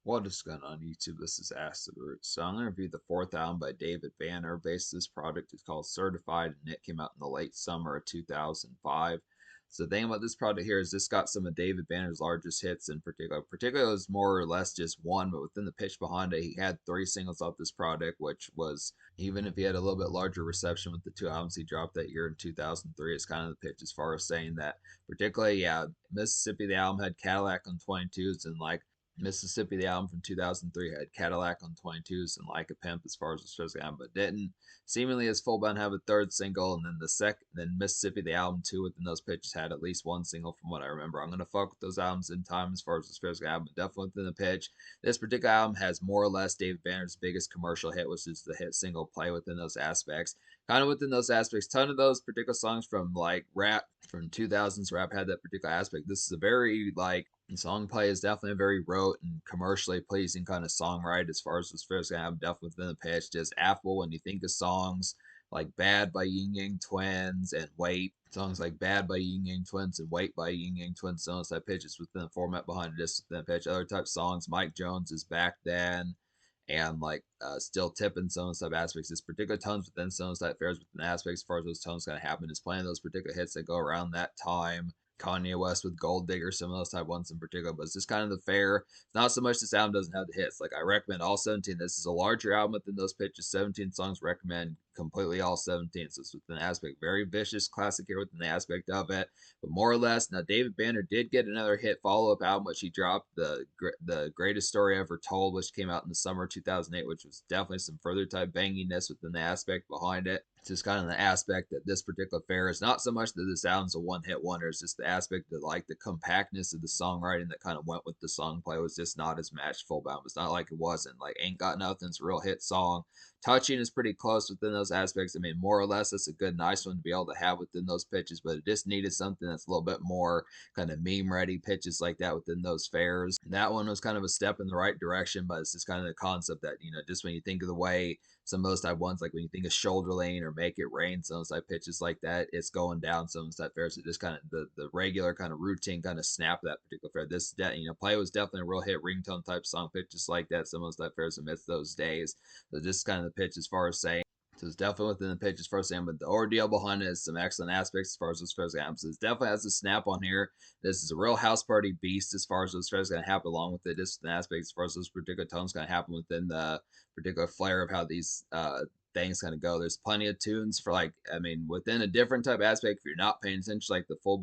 Well, just going on YouTube, this is Acid Roots. So I'm going to review the fourth album by David Banner. Based this product is called Certified, and it came out in the late summer of 2005. So the thing about this product here is this got some of David Banner's largest hits in particular. Particularly, it was more or less just one, but within the pitch behind it, he had three singles off this product, which was, even if he had a little bit larger reception with the two albums he dropped that year in 2003, it's kind of the pitch as far as saying that. Particularly, yeah, Mississippi, the album had Cadillac on 22s, and like Mississippi, the album from 2003, had Cadillac on 22s and Like a Pimp as far as the Stress album, but didn't. Seemingly, as Full Bound have a third single, and then then Mississippi, the album too, within those pitches had at least one single from what I remember. I'm gonna fuck with those albums in time as far as the Stress album, but definitely within the pitch. This particular album has more or less David Banner's biggest commercial hit, which is the hit single "Play" within those aspects. Kind of within those aspects, ton of those particular songs from like rap from 2000s rap had that particular aspect. This is a very like song play is definitely a very rote and commercially pleasing kind of songwriter as far as this first guy. I'm definitely within the pitch. Just affable when you think of songs like Bad by Yin Yang Twins and Wait. Songs like Bad by Yin Yang Twins and Wait by Yin Yang Twins. Songs that pitches within the format behind it, just within the pitch. Other type songs, Mike Jones is Back Then, and like Still Tipping some of type aspects. This particular tones within some type fares within aspects as far as those tones kind of happen is playing those particular hits that go around that time. Kanye West with Gold Digger, some of those type ones in particular, but it's just kind of the fair. It's not so much this album doesn't have the hits. Like I recommend all 17. This is a larger album within those pitches. 17 songs, recommend completely all 17. So it's within the aspect very vicious classic here within the aspect of it. But more or less, now David Banner did get another hit follow up album, which he dropped the greatest story ever told, which came out in the summer 2008, which was definitely some further type banginess within the aspect behind it. It's just kind of the aspect that this particular fair is not so much that this album's a one hit wonder, it's just the aspect that like the compactness of the songwriting that kind of went with the song play was just not as matched full bound. It's not like it wasn't. Like Ain't Got Nothing's a real hit song. Touching is pretty close within those aspects. I mean, more or less, it's a good, nice one to be able to have within those pitches, but it just needed something that's a little bit more kind of meme ready pitches like that within those fairs. That one was kind of a step in the right direction, but it's just kind of the concept that, just when you think of the way some of those type ones, like when you think of Shoulder Lane or Make It Rain, some of those type pitches like that, it's going down some of those type fairs. It just kind of the regular kind of routine kind of snap that particular fair. Play was definitely a real hit ringtone type song pitches like that. Some of those type fairs amidst those days. So just kind of the pitch as far as saying. So it's definitely within the pitch as far as saying, but the ordeal behind it is some excellent aspects as far as those fairs go. So it definitely has a snap on here. This is a real house party beast as far as those fairs going to happen along with it. Just an aspect as far as those particular tones going to happen within the particular flair of how these things kind of go. There's plenty of tunes for like, I mean, within a different type of aspect. If you're not paying attention, like the full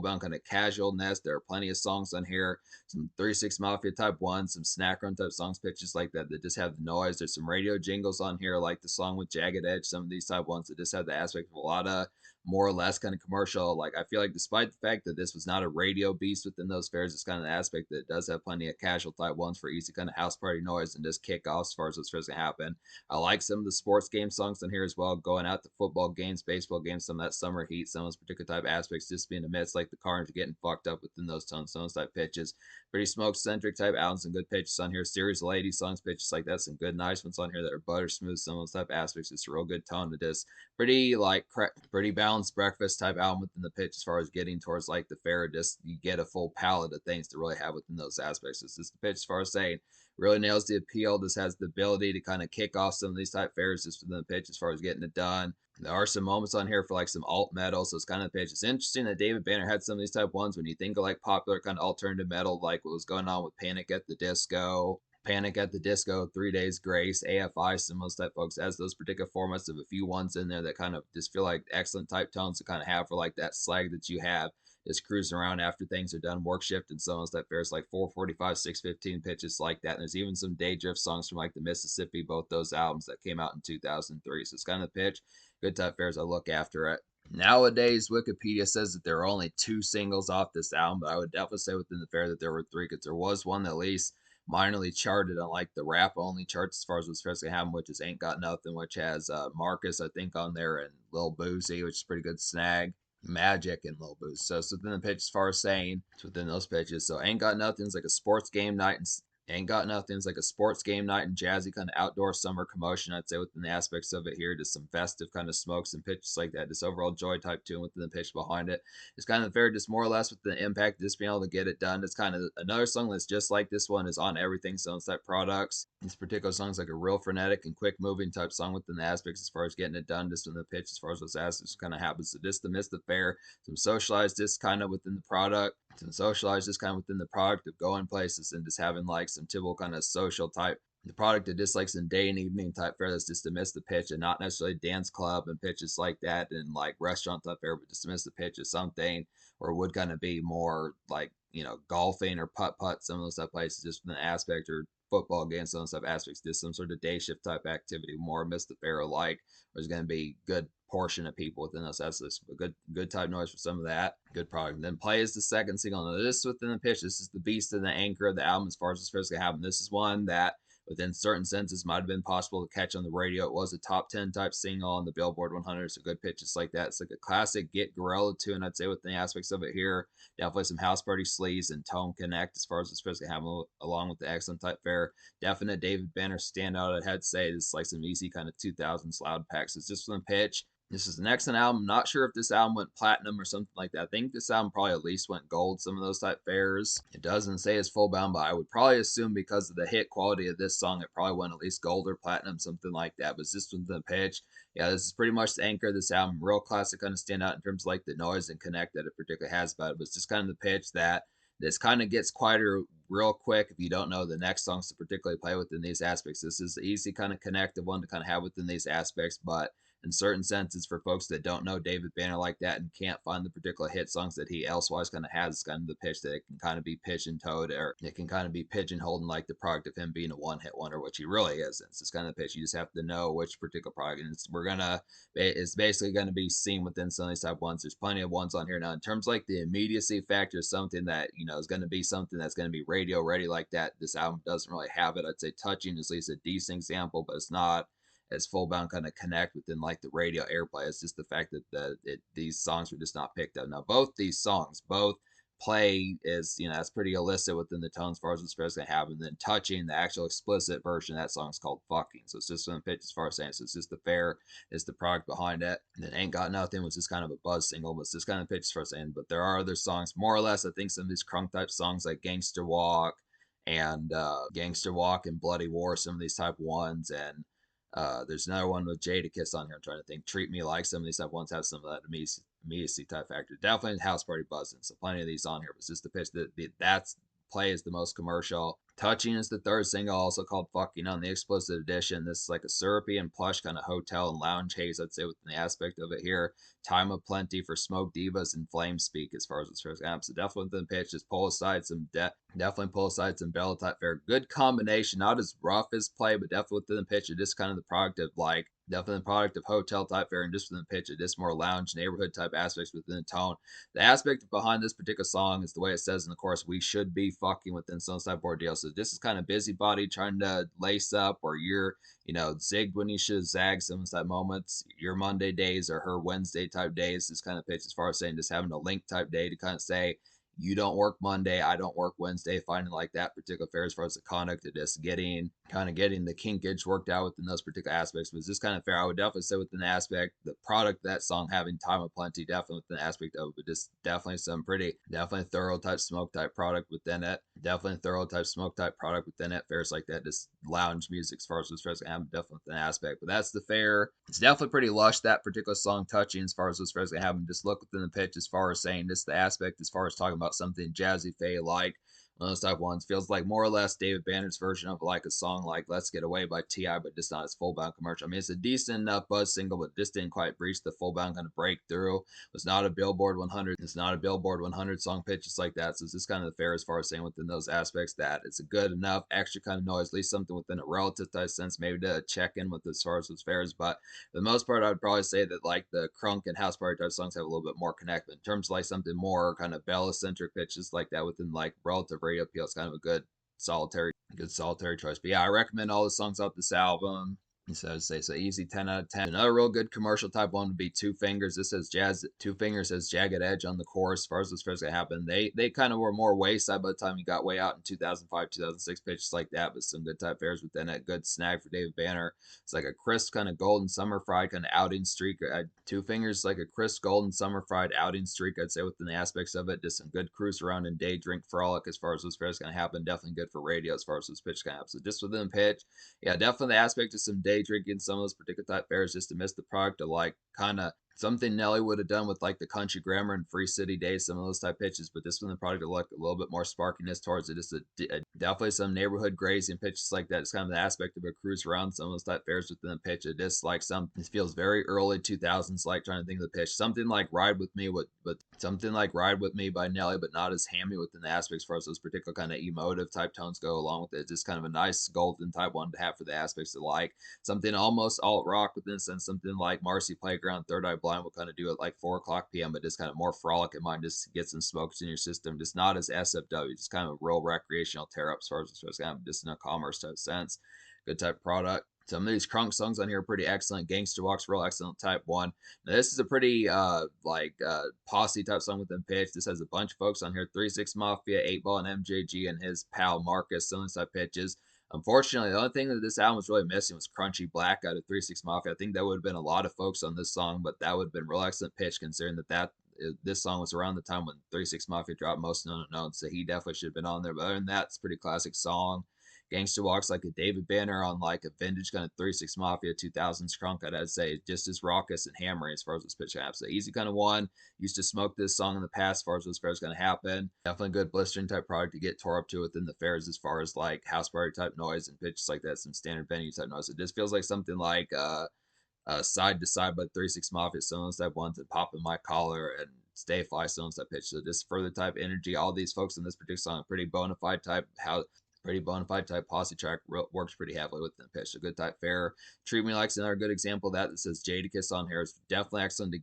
bound kind of casualness, there are plenty of songs on here. Some 3 6 Mafia type ones, some snack run type songs, pitches like that just have the noise. There's some radio jingles on here, like the song with Jagged Edge. Some of these type ones that just have the aspect of a lot of more or less kind of commercial. Like I feel like despite the fact that this was not a radio beast within those fairs, it's kind of the aspect that it does have plenty of casual type ones for easy kind of house party noise and just kick off as far as those fairs can happen. I like some of the sports game songs on here as well, going out to football games, baseball games, some of that summer heat, some of those particular type aspects just being amidst like the Cardinals getting fucked up within those tones type pitches. Pretty smoke centric type albums and good pitches on here. Series of lady songs, pitches like that, some good nice ones on here that are butter smooth, some of those type aspects. It's a real good tone to this pretty like pretty balanced breakfast type album within the pitch as far as getting towards like the fair. Just you get a full palette of things to really have within those aspects. It's just the pitch as far as saying really nails the appeal. This has the ability to kind of kick off some of these type fairs just within the pitch as far as getting it done. There are some moments on here for like some alt metal, so it's kind of the pitch. It's interesting that David Banner had some of these type ones when you think of like popular kind of alternative metal, like what was going on with Panic at the Disco, 3 Days Grace, AFI, some of those type folks as those particular formats of a few ones in there that kind of just feel like excellent type tones to kind of have for like that slag that you have just cruising around after things are done, work shift and so on that fares like 445, 615 pitches like that. And there's even some day drift songs from like the Mississippi, both those albums that came out in 2003. So it's kind of the pitch. Good type fares. I look after it. Nowadays, Wikipedia says that there are only 2 singles off this album, but I would definitely say within the fair that there were 3 because there was one that at least minorly charted on like the rap only charts as far as what's supposed to happen, which is Ain't Got Nothing, which has Marcus, I think, on there, and Lil Boozy, which is pretty good snag. Magic and Lil Boozy. So it's within the pitch as far as saying it's within those pitches. So Ain't Got Nothing's like a sports game night and Ain't Got Nothing is like a sports game night and jazzy kind of outdoor summer commotion, I'd say, within the aspects of it here. Just some festive kind of smokes and pitches like that. Just overall joy type tune within the pitch behind it. It's kind of fair, just more or less with the impact of just being able to get it done. It's kind of another song that's just like this one is on everything. So it's that products. This particular song's like a real frenetic and quick moving type song within the aspects as far as getting it done, just in the pitch, as far as those aspects kind of happens. So just to miss the fair, some socialized just kind of within the product, some socialized just kind of within the product of going places and just having like some typical kind of social type the product of just like some day and evening type fare that's just to miss the pitch and not necessarily dance club and pitches like that and like restaurant type fare, but just to miss the pitch is something or would kind of be more like, golfing or putt putt, some of those type places just from the aspect or football games, some of those type aspects, just some sort of day shift type activity, more miss the fair alike. There's going to be good portion of people within those. That's a good type noise for some of that. Good product. And then Play is the second single. Now this within the pitch. This is the beast and the anchor of the album as far as it's going to happen. This is one that within certain senses might have been possible to catch on the radio. It was a top 10 type single on the Billboard 100. So good pitches like that. It's like a classic Get Gorilla tune, I'd say, within the aspects of it here. Definitely some house party sleaze and tone connect as far as it's supposed to happen along with the excellent type fare. Definite David Banner standout. I'd have to say it's like some easy kind of 2000s loud packs. It's just from the pitch. This is the next album. Not sure if this album went platinum or something like that. I think this album probably at least went gold, some of those type fares. It doesn't say it's full bound, but I would probably assume because of the hit quality of this song, it probably went at least gold or platinum, something like that. But this was the pitch. Yeah, this is pretty much the anchor of this album. Real classic, kind of stand out in terms of like the noise and connect that it particularly has about it. But it's just kind of the pitch that this kind of gets quieter real quick if you don't know the next songs to particularly play within these aspects. This is the easy kind of connective one to kind of have within these aspects, but in certain senses for folks that don't know David Banner like that and can't find the particular hit songs that he elsewise kind of has, it's kind of the pitch that it can kind of be pigeon-toed or it can kind of be pigeonholed in like the product of him being a one-hit wonder, which he really isn't. It's kind of the pitch. You just have to know which particular product. And it's basically going to be seen within some of these type ones. There's plenty of ones on here now. In terms of like the immediacy factor, something that, is going to be something that's going to be radio ready like that. This album doesn't really have it. I'd say Touching is at least a decent example, but it's not as full bound kind of connect within like the radio airplay. It's just the fact that these songs were just not picked up. Now, both these songs, both Play is, that's pretty illicit within the tone as far as it's supposed to have. And then Touching, the actual explicit version of that song is called Fucking. So it's just from the pitch as far as saying, so it's just the fair, is the product behind it. And then Ain't Got Nothing was just kind of a buzz single, but it's just kind of pitch as far as saying, but there are other songs, more or less, I think some of these crunk type songs like Gangster Walk and Bloody War, some of these type ones, and there's another one with Jadakiss on here. I'm trying to think. Treat Me Like. Some of these type ones have some of that immediacy type factor. Definitely House Party buzzing. So plenty of these on here. But it's just the pitch that's Play is the most commercial. Touching is the third single, also called Fucking on the explicit edition. This is like a syrupy and plush kind of hotel and lounge haze, I'd say, within the aspect of it here. Time of Plenty for Smoke Divas and Flame Speak as far as it's first amp. So definitely within the pitch, just pull aside some definitely pull aside some Bella type fare. Good combination, not as rough as Play, but definitely within the pitch, it just kind of the product of like definitely the product of hotel type fare and just within the pitch, it just more lounge neighborhood type aspects within the tone. The aspect behind this particular song is the way it says in the chorus, we should be fucking within some type of ordeal. So this is kind of busybody trying to lace up, or you're, zigged when you should zag, some of that moments. Your Monday days or her Wednesday type days is kind of pitch as far as saying just having a link type day to kind of say, you don't work Monday, I don't work Wednesday, finding like that particular fair as far as the conduct of just getting the kinkage worked out within those particular aspects. But it's just kind of fair. I would definitely say within the aspect, the product of that song having Time of Plenty, definitely within the aspect of it, but just definitely some definitely thorough type smoke type product within it. Definitely thorough type smoke type product within it. Fairs like that, just lounge music as far as what's having definitely within the aspect. But that's the fair. It's definitely pretty lush, that particular song Touching, as far as what's going to happen. Just look within the pitch as far as saying just the aspect as far as talking about something jazzy fey like one of those type ones. Feels like more or less David Banner's version of like a song like Let's Get Away by T.I., but just not as full bound commercial. I mean, it's a decent enough buzz single, but just didn't quite reach the full bound kind of breakthrough. It's not a Billboard 100. It's not a Billboard 100 song pitches like that. So it's just kind of the fair as far as saying within those aspects that it's a good enough extra kind of noise, at least something within a relative type sense, maybe to check in with as far as those fairs. But for the most part, I would probably say that like the crunk and house party type songs have a little bit more connect. But in terms of like something more kind of Bella centric pitches like that within like relative radio appeal, it's kind of a good solitary choice. But yeah, I recommend all the songs off this album. So I'd say so easy 10 out of 10. Another real good commercial type one would be Two Fingers. This says Jazz Two Fingers has jagged edge on the chorus. As far as this first gonna happen, they kind of were more wayside by the time you got way out in 2005, 2006 pitches like that, but some good type fares within it. Good snag for David Banner. It's like a crisp kind of golden summer fried kind of outing streak. Two Fingers like a crisp golden summer fried outing streak. I'd say within the aspects of it, just some good cruise around and day drink frolic as far as those fares gonna happen. Definitely good for radio as far as this pitch gonna happen. So just within the pitch, yeah, definitely the aspect of some day drinking, some of those particular type fairs just to miss the product of like kind of something Nelly would have done with like the Country Grammar and Free City Days, some of those type pitches. But this one, the product look a little bit more sparkiness towards it. Just definitely some neighborhood grazing pitches like that. It's kind of the aspect of a cruise around some of those type fairs within the pitch. It just like some, it feels very early 2000s, like trying to think of the pitch. Something like Ride With Me, but something like Ride With Me by Nelly, but not as hammy within the aspects as far as those particular kind of emotive type tones go along with it. It's just kind of a nice golden type one to have for the aspects of like something almost alt rock within a sense, something like Marcy Playground, Third Eye Blind will kind of do it like 4 o'clock p.m., but just kind of more frolic in mind, just to get some smokes in your system, just not as SFW, just kind of a real recreational tear up as far as it's kind of just in a commerce type sense. Good type product. Some of these crunk songs on here are pretty excellent. Gangster Walk's real excellent type one. Now this is a pretty posse type song within pitch. This has a bunch of folks on here: 3-6 Mafia, 8 Ball, and MJG, and his pal Marcus. Some of these type pitches. Unfortunately, the only thing that this album was really missing was Crunchy Black out of 3-6 Mafia. I think that would have been a lot of folks on this song, but that would have been real excellent pitch considering that this song was around the time when 3-6 Mafia dropped Most Known Unknown, so he definitely should have been on there. But other than that, it's a pretty classic song. Gangster Walks like a David Banner on like a vintage kind of 3-6 Mafia 2000s crunk. I'd say just as raucous and hammering as far as this pitch happens. So easy kind of one. Used to smoke this song in the past as far as this fair is going to happen. Definitely good blistering type product to get tore up to within the fairs as far as like house party type noise and pitches like that. Some standard venue type noise. It just feels like something like side to side by 3-6 Mafia. Some of those type ones that pop in my collar and stay fly stones type pitch. So just further type energy. All these folks in this particular song are pretty bona fide type pretty bona fide type posse track, works pretty heavily with the pitch. A good type fair. Treat Me Like's another good example of that says Jadakiss on here. It's definitely excellent to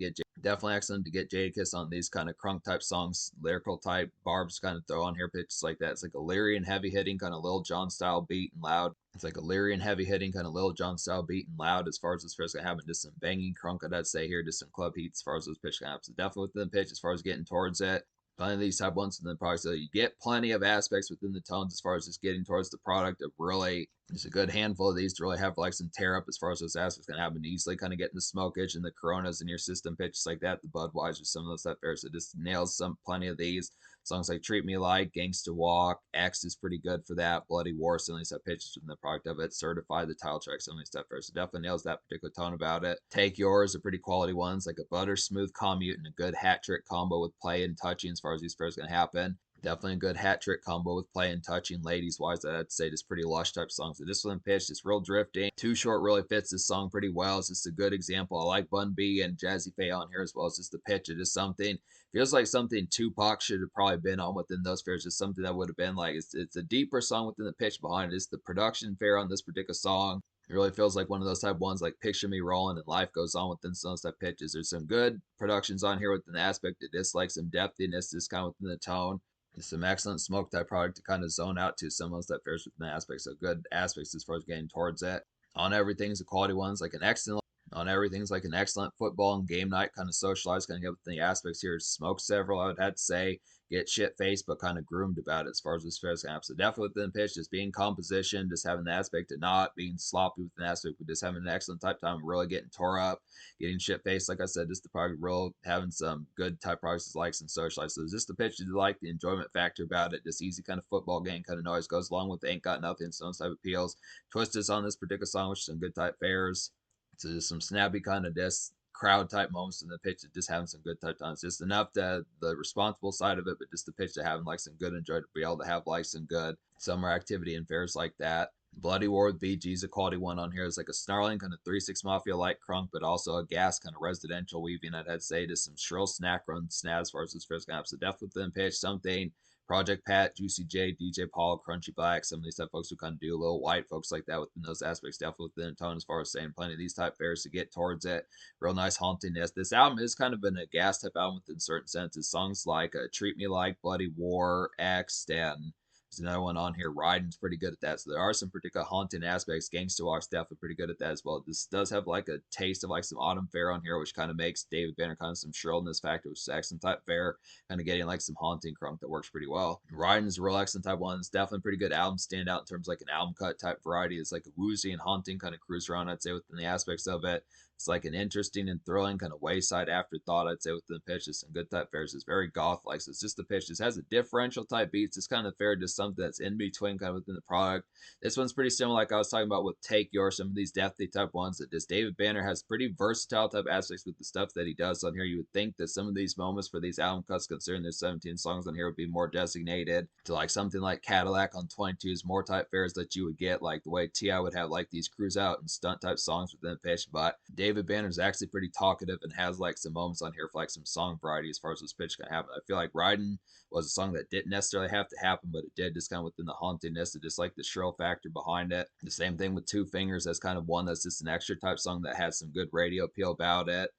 get Jadakiss on these kind of crunk type songs, lyrical type barbs kind of throw on here pitches like that. It's like a Lyrian heavy hitting kind of Lil Jon style beat and loud. It's like a Lyrian heavy hitting kind of Lil Jon style beat and loud as far as this pitch can happen. Just some banging crunk, I'd say here, just some club heat as far as this pitch can happen. So definitely within the pitch as far as getting towards it. Plenty of these type ones in the product, so you get plenty of aspects within the tones as far as just getting towards the product of really just a good handful of these to really have like some tear up as far as those aspects can happen easily, kind of getting the smokage and the Coronas in your system, pitches like that, the Budweiser, some of those stuff there. So just nails some plenty of these songs like Treat Me Like, Gangsta Walk, X is pretty good for that. Bloody War, some of these have pitches from the product of it. Certified, the title track, some of these stuff there. So definitely nails that particular tone about it. Take Yours are pretty quality ones, like a butter smooth commute and a good hat trick combo with play and touching as far as these pairs going to happen. Definitely a good hat trick combo with play and touching. Ladies wise, I'd say just pretty lush type songs. So this one pitched, it's real drifting. Too Short really fits this song pretty well. It's just a good example. I like Bun B and Jazzy Faye on here as well. It's just the pitch. It is something, feels like something Tupac should have probably been on within those fairs. Just something that would have been like, it's a deeper song within the pitch behind it. It's the production fair on this particular song. It really feels like one of those type ones like Picture Me Rolling and Life Goes On within some of those type pitches. There's some good productions on here within the aspect of this, like some depthiness, just kind of within the tone. Just some excellent smoke type product to kind of zone out to some of those that fares within the aspects. So good aspects as far as getting towards it. On Everything's a quality ones, like an excellent on Everything's like an excellent football and game night kind of socialized, kind of get within the aspects here. Smoke several, I would have to say. Get shit faced, but kind of groomed about it as far as this fair's going to happen. So definitely within the pitch, just being composition, just having the aspect of not being sloppy with the aspect, but just having an excellent type time, really getting tore up, getting shit faced. Like I said, just the product, real having some good type products like some socialized. So just the pitch you like, the enjoyment factor about it, just easy kind of football game kind of noise goes along with Ain't Got Nothing, so those type appeals. Twist is on this particular song, which is some good type fares. So just some snappy kind of just crowd type moments in the pitch, just having some good type times. Just enough to the responsible side of it, but just the pitch to having like some good enjoy to be able to have like some good summer activity and fairs like that. Bloody War with BG's a quality one on here. It's like a snarling kind of 3-6 Mafia like crunk, but also a gas kind of residential weaving. I'd say just some shrill snack run snaz as far as this first kind of. So definitely within pitch, something Project Pat, Juicy J, DJ Paul, Crunchy Black, some of these type folks who kind of do a little white folks like that within those aspects, definitely within the tone as far as saying plenty of these type fairs to get towards it. Real nice hauntingness. This album is kind of been a gas type album within certain senses. Songs like Treat Me Like, Bloody War, X, and There's another one on here. Riding's pretty good at that. So there are some particular haunting aspects. Gangsta Walk's definitely pretty good at that as well. This does have like a taste of like some autumn fare on here, which kind of makes David Banner kind of some shrillness factor, which is excellent type fare, kind of getting like some haunting crunk that works pretty well. Riding's a real excellent type one. It's definitely pretty good album standout in terms of like an album cut type variety. It's like a woozy and haunting kind of cruise around, I'd say, within the aspects of it. It's like an interesting and thrilling kind of wayside afterthought, I'd say, within the pitch. It's some good type fares. It's very goth like. So it's just the pitch. This has a differential type beats. It's kind of fair, just something that's in between kind of within the product. This one's pretty similar, like I was talking about with Take Your, some of these deathly type ones that just David Banner has pretty versatile type aspects with the stuff that he does on here. You would think that some of these moments for these album cuts, considering there's 17 songs on here, would be more designated to like something like Cadillac on 22's more type fares that you would get, like the way T.I. would have like these cruise out and stunt type songs within the pitch. But David Banner's actually pretty talkative and has like some moments on here for like some song variety as far as this pitch can happen. I feel like Riding was a song that didn't necessarily have to happen, but it did, just kind of within the hauntingness and just like the shrill factor behind it. The same thing with Two Fingers. That's kind of one that's just an extra type song that has some good radio appeal about it.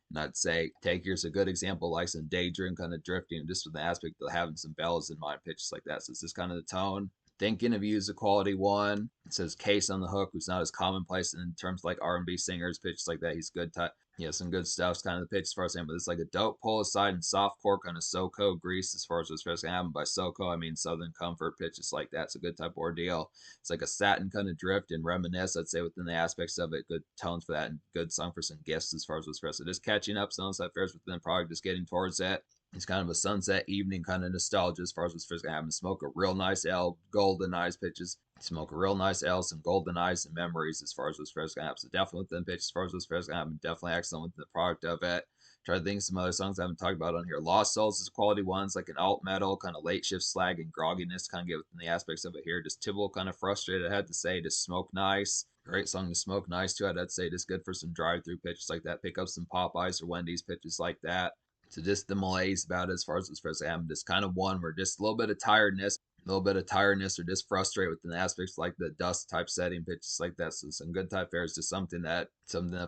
And I'd say Take Your's a good example, like some daydream kind of drifting, just with the aspect of having some bells in mind, pitches like that. So it's just kind of the tone. Thinking of You is a quality one. It says Case on the hook, who's not as commonplace in terms of like R&B singers, pitches like that. He's good type. Yeah, some good stuff. It's kind of the pitch as far as saying, but it's like a dope pull aside and softcore kind of SoCo grease as far as what's supposed to happen. By SoCo, I mean Southern Comfort pitches like that. It's a good type of ordeal. It's like a satin kind of drift and reminisce, I'd say, within the aspects of it. Good tones for that and good song for some gifts as far as what's supposed to. Just catching up, some of that fares within the product, just getting towards it. It's kind of a sunset evening kind of nostalgia as far as what's first gonna happen. Smoke a real nice L, golden eyes pitches. Smoke a real nice L, some golden eyes and memories as far as what's first gonna happen. So definitely within pitch as far as what's first gonna happen. Definitely excellent with the product of it. Try to think of some other songs I haven't talked about on here. Lost Souls is a quality one. It's like an alt metal kind of late shift slag and grogginess kind of get within the aspects of it here. Just typical kind of frustrated. I had to say, just smoke nice. Great song to smoke nice too. I'd say just good for some drive through pitches like that. Pick up some Popeyes or Wendy's pitches like that. So just the malaise about it as far as it's first happened, just kind of one where just a little bit of tiredness, or just frustrated within the aspects like the dust type setting, pitches like that. So some good type fares, just something that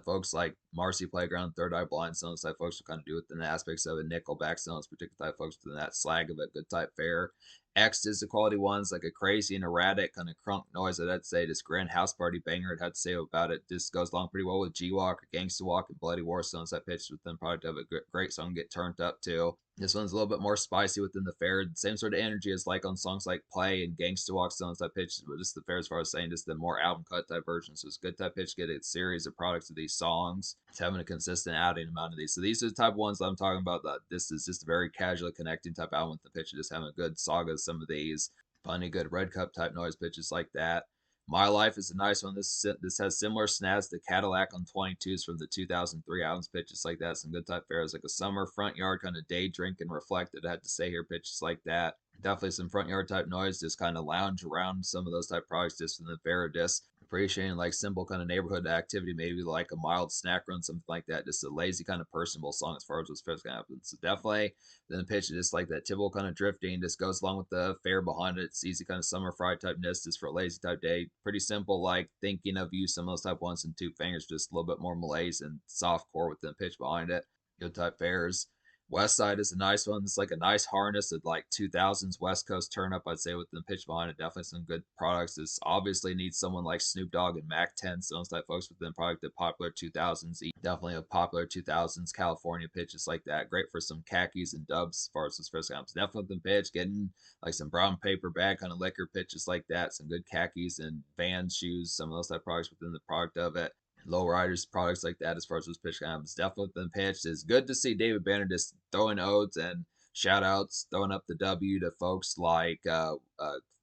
folks like Marcy Playground, Third Eye Blind, some of those type folks will kind of do within the aspects of it. Nickelback, some of those particular type folks within that slag of it, good type fare. X is the quality ones, like a crazy and erratic kind of crunk noise that I'd say this grand house party banger I'd have to say about it. This goes along pretty well with G Walk, Gangsta Walk, and Bloody War Stones. That pitch within product of a great song get turned up to. This one's a little bit more spicy within the fare. Same sort of energy as like on songs like Play and Gangsta Walk Stones type pitches, but just the fare as far as saying just the more album cut type version. So it's good type pitch, get a series of products of these songs. It's having a consistent adding amount of these. So these are the type of ones that I'm talking about. That this is just a very casually connecting type album with the pitch, just having a good saga of some of these. Funny, good red cup type noise pitches like that. My Life is a nice one. This has similar snaps to Cadillac on 22s from the 2003 albums, pitches like that. Some good type fares, like a summer front yard kind of day drink and reflected. I had to say here, pitches like that. Definitely some front yard type noise, just kind of lounge around some of those type products just in the fair, just appreciating like simple kind of neighborhood activity, maybe like a mild snack run, something like that. Just a lazy kind of personable song as far as what's first gonna happen. So definitely then the pitch is just like that typical kind of drifting, just goes along with the fare behind it. It's easy kind of summer fried type nest just for a lazy type day. Pretty simple, like Thinking of You, some of those type ones, and Two Fingers, just a little bit more malaise and soft core with the pitch behind it. Good type fares. West Side is a nice one. It's like a nice harness of like 2000s West Coast turn up, I'd say, with the pitch behind it. Definitely some good products. This obviously needs someone like Snoop Dogg and Mac 10, so those type folks within product of popular 2000s. Definitely a popular 2000s California pitches like that. Great for some khakis and dubs as far as this first comes. Definitely the pitch, getting like some brown paper bag kind of liquor pitches like that. Some good khakis and Vans shoes, some of those type products within the product of it. Lowriders, products like that as far as this pitch comes. Definitely been pitched. It's good to see David Banner just throwing odes and shout outs, throwing up the W to folks like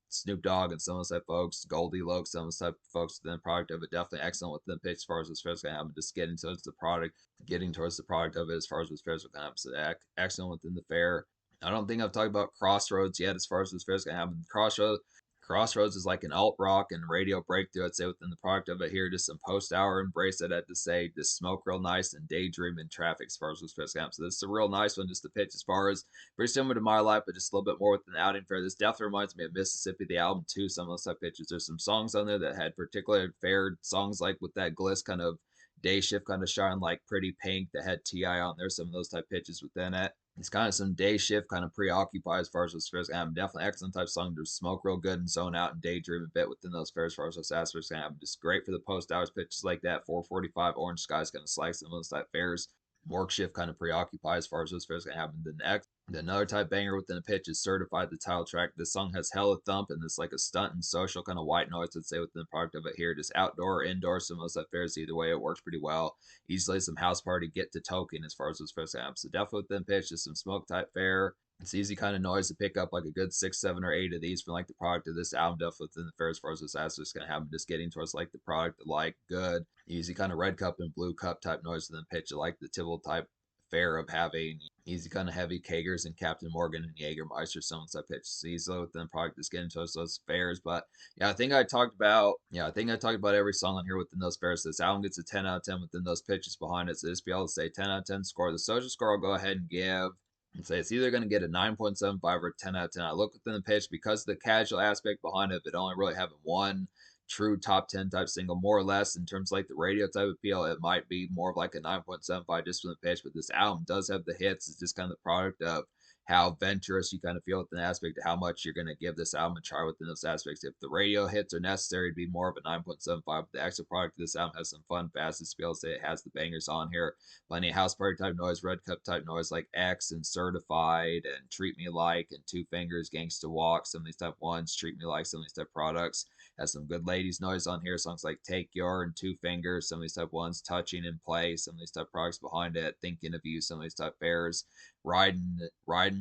Snoop Dogg and some of those type folks, Goldie Loke, some of those type of folks within the product of it. Definitely excellent with the pitch as far as this pitch comes. Just getting towards the product, of it as far as this pitch comes. So excellent within the fair. I don't think I've talked about Crossroads yet as far as this pitch can happen. Crossroads is like an alt rock and radio breakthrough, I'd say, within the product of it here. Just some post hour embrace, I'd have to say. Just smoke real nice and daydream in traffic as far as this first camp. So this is a real nice one, just the pitch as far as very similar to My Life, but just a little bit more with an outing fair. This definitely reminds me of Mississippi, the album too. Some of those type pitches. There's some songs on there that had particular fair songs like with that gliss kind of day shift kind of shine, like Pretty Pink that had T.I. on there. Some of those type pitches within it. It's kind of some day shift, kind of preoccupied as far as those fares. I'm definitely excellent type song to smoke real good and zone out and daydream a bit within those fares as far as those aspects. I'm just great for the post hours pitches like that. 445 orange skies kind of slice in those type fares. Work shift kind of preoccupied as far as those fares can happen. The next, another type banger within the pitch is certified the title track. This song has hella thump and it's like a stunt and social kind of white noise, I'd say, within the product of it here. Just outdoor or indoor, some of those type fares. Either way, it works pretty well. Easily some house party get to token as far as those fares go. So definitely within pitch is some smoke type fare. It's easy kind of noise to pick up like a good 6, 7, or 8 of these from like the product of this album. Definitely within the fair as far as this aspect's gonna happen. Just getting towards like the product like good. Easy kind of red cup and blue cup type noise within pitch. I like the typical type fare of having easy kind of heavy Kagers and Captain Morgan and Jägermeister songs I pitch easily within the product is getting towards those fares. But yeah, I think I talked about every song on here within those fares. This album gets a 10 out of 10 within those pitches behind it. So just be able to say 10 out of 10 score. The social score I'll go ahead and give and say it's either going to get a 9.75 or a 10 out of 10. I look within the pitch because of the casual aspect behind it, but only really having one true top 10 type single, more or less in terms of like the radio type appeal. It might be more of like a 9.75 just from the pitch, but this album does have the hits. It's just kind of the product of how venturous you kind of feel within the aspect of how much you're going to give this album a try within those aspects. If the radio hits are necessary, it'd be more of a 9.75. But the actual product of this album has some fun facets to be able to say it has the bangers on here. Plenty of house party type noise, red cup type noise like X and Certified and Treat Me Like and Two Fingers, Gangsta Walk, some of these type ones, Treat Me Like, some of these type products. Has some good ladies noise on here. Songs like Take Your and Two Fingers, some of these type ones, Touching in Play, some of these type products behind it, Thinking of You, some of these type pairs. Riding,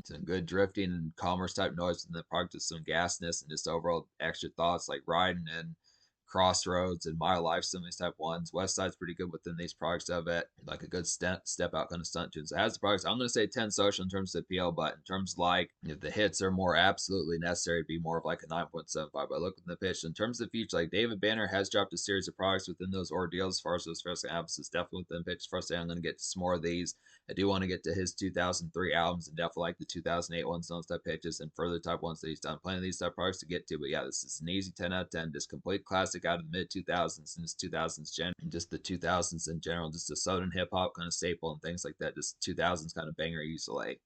some good drifting and commerce type noise, and the product of some gasness and just overall extra thoughts like Riding and Crossroads and My Life, some of these type ones. West Side's pretty good within these products of it, like a good step out kind of stunt tunes. It has the products. I'm gonna say 10 social in terms of appeal, but in terms of like if the hits are more absolutely necessary, it'd be more of like a 9.75. But look at the pitch in terms of feature, like David Banner has dropped a series of products within those ordeals as far as those first albums. It's definitely within the pitch. First, I'm gonna get some more of these. I do want to get to his 2003 albums and definitely like the 2008 ones, those type pitches, and further type ones that he's done. Plenty of these type products to get to, but yeah, this is an easy 10 out of 10. Just complete classic out of the mid 2000s and just 2000s and just the 2000s in general. Just a southern hip hop kind of staple and things like that. Just 2000s kind of banger easily.